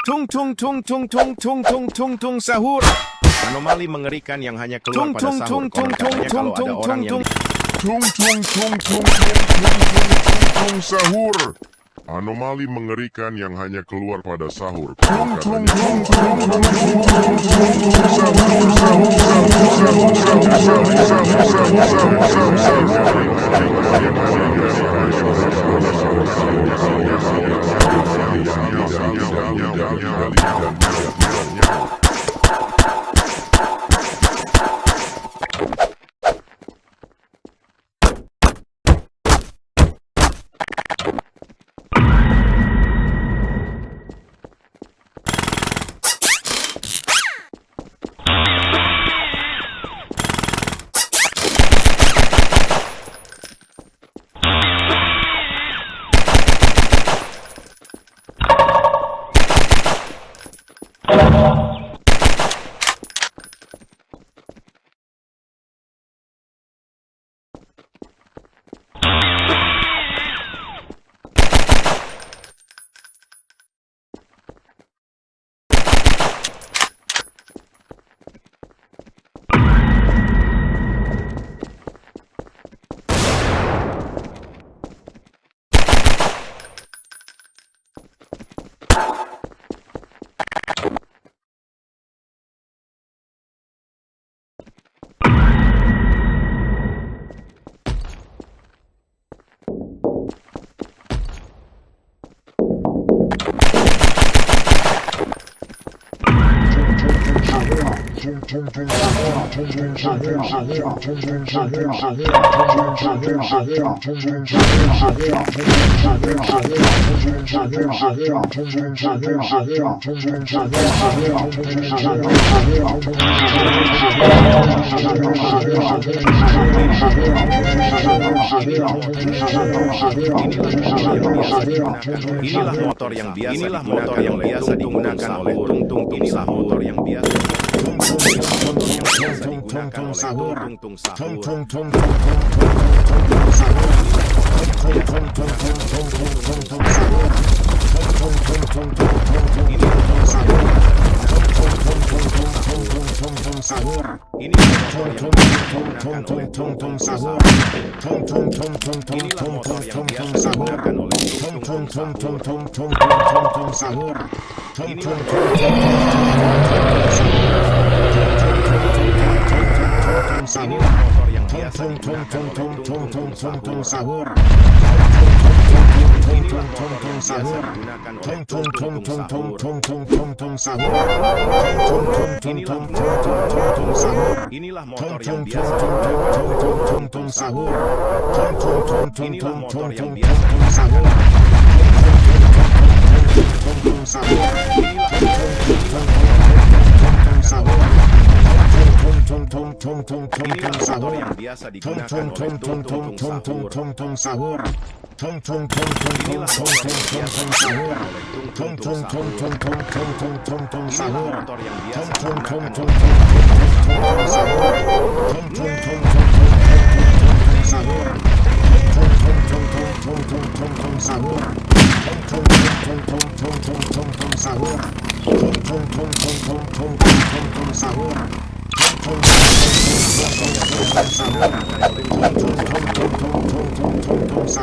Tung tung tung tung tung tung tung tung tung sahur. Anomali mengerikan yang hanya keluar pada sahur. Konon katanya kalau ada orang yang Tung tung tung tung tung tung tung sahur. Anomali mengerikan yang hanya keluar pada sahur. Tung tung tung tung tung tung Inilah motor yang biasa digunakan oleh tung-tung sahur. Motor yang biasa digunakan oleh tung-tung sahur. Inilah motor yang biasa tung-tung sahur. Inilah motor yang biasa sahur. Inilah motor yang biasa digunakan oleh tung-tung sahur. Inilah motor yang biasa digunakan oleh tung-tung sahur. Inilah motor yang biasa digunakan oleh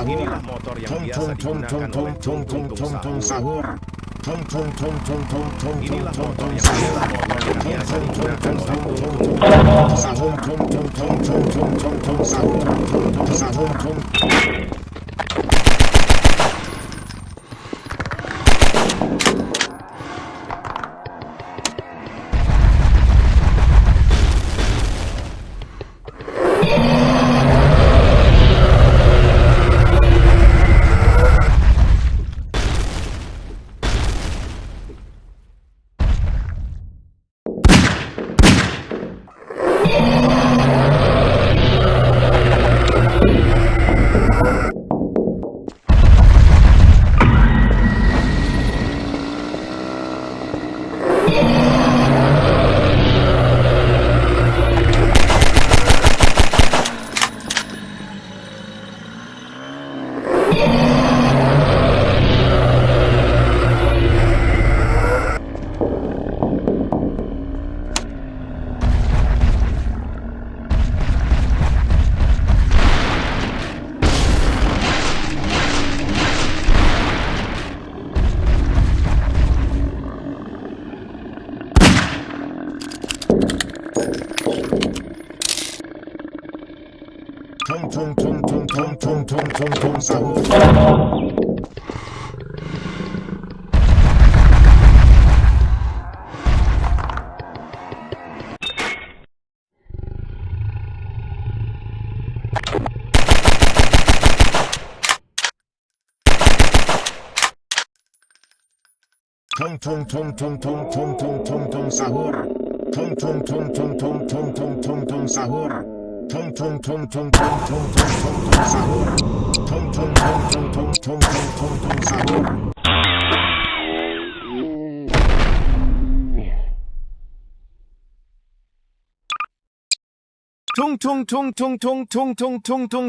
Inilah motor yang biasa digunakan oleh tung-tung sahur. Inilah motor yang biasa digunakan oleh tung-tung sahur.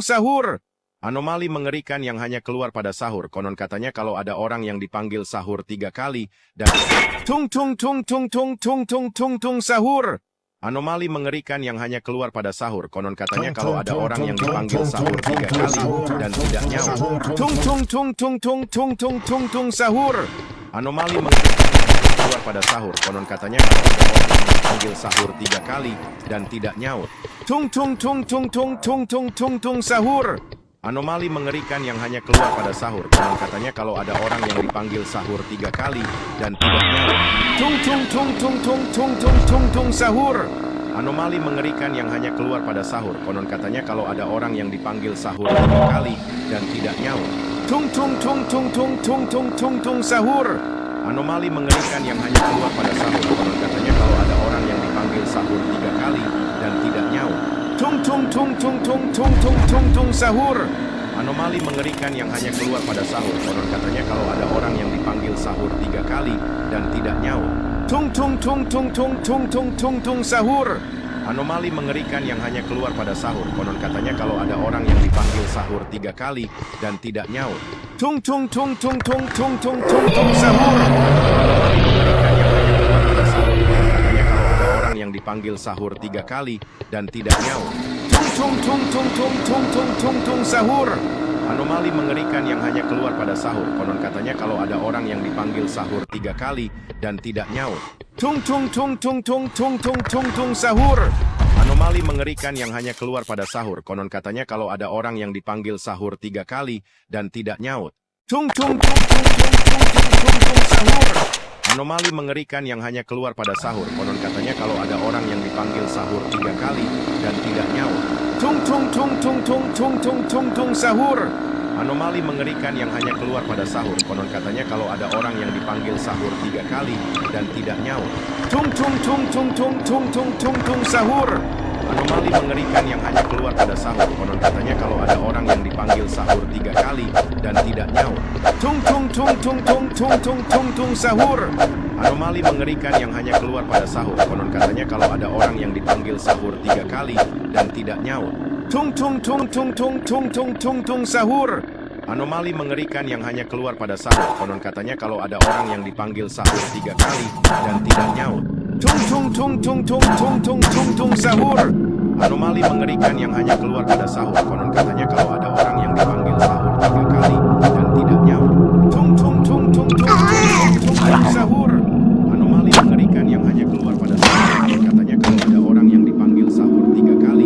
Sahur. Anomali mengerikan yang hanya keluar pada sahur. Konon katanya kalau ada orang yang dipanggil sahur 3 kali dan sahur. Anomali mengerikan yang hanya keluar pada sahur. Konon katanya kalau ada orang yang dipanggil sahur 3 kali dan tidak nyaut. Sahur. Anomali mengerikan yang hanya keluar pada sahur. Konon katanya kalau ada orang yang dipanggil sahur 3 kali dan tidak nyaut. Sahur. Anomali mengerikan yang hanya keluar pada sahur. Konon katanya kalau ada orang yang dipanggil sahur 3 kali dan tidak nyaut. Sahur. Anomali mengerikan yang hanya keluar pada sahur. Konon katanya kalau ada orang yang dipanggil sahur 3 kali dan tidak nyaut. Sahur. Anomali mengerikan yang hanya keluar pada sahur. Konon katanya kalau ada orang yang dipanggil sahur 3 kali dan tidak nyaut. Sahur. Anomali mengerikan yang hanya keluar pada sahur. Konon katanya kalau ada orang yang dipanggil sahur 3 kali dan tidak nyaut. Sahur. Anomali mengerikan yang hanya keluar pada sahur. Konon katanya kalau ada orang yang dipanggil sahur 3 kali dan tidak nyaut. Sahur. Yang dipanggil sahur 3 kali dan tidak nyaut. Sahur. Anomali mengerikan yang hanya keluar pada sahur. Konon katanya kalau ada orang yang dipanggil sahur 3 kali dan tidak nyaut. Sahur. Anomali mengerikan yang hanya keluar pada sahur. Konon katanya kalau ada orang yang dipanggil sahur 3 kali dan tidak nyaut. Sahur. Anomali mengerikan yang hanya keluar pada sahur. Konon katanya kalau ada orang yang dipanggil sahur 3 kali dan tidak nyaut. Sahur. Anomali mengerikan yang hanya keluar pada sahur. Konon katanya kalau ada orang yang dipanggil sahur 3 kali dan tidak nyaut. Sahur. Anomali mengerikan yang hanya keluar pada sahur. Konon katanya kalau ada orang yang dipanggil sahur 3 kali dan tidak nyaut. Sahur. Anomali mengerikan yang hanya keluar pada sahur. Konon katanya kalau ada orang yang dipanggil sahur 3 kali dan tidak nyaut. Sahur. Anomali mengerikan yang hanya keluar pada sahur. Konon katanya kalau ada orang yang dipanggil sahur 3 kali dan tidak nyaut. Sahur. Anomali mengerikan yang hanya keluar pada sahur. Konon katanya kalau ada orang yang dipanggil sahur 3 kali dan tidak nyaut. Sahur. Anomali mengerikan yang hanya keluar pada sahur. Konon katanya kalau ada orang yang dipanggil sahur 3 kali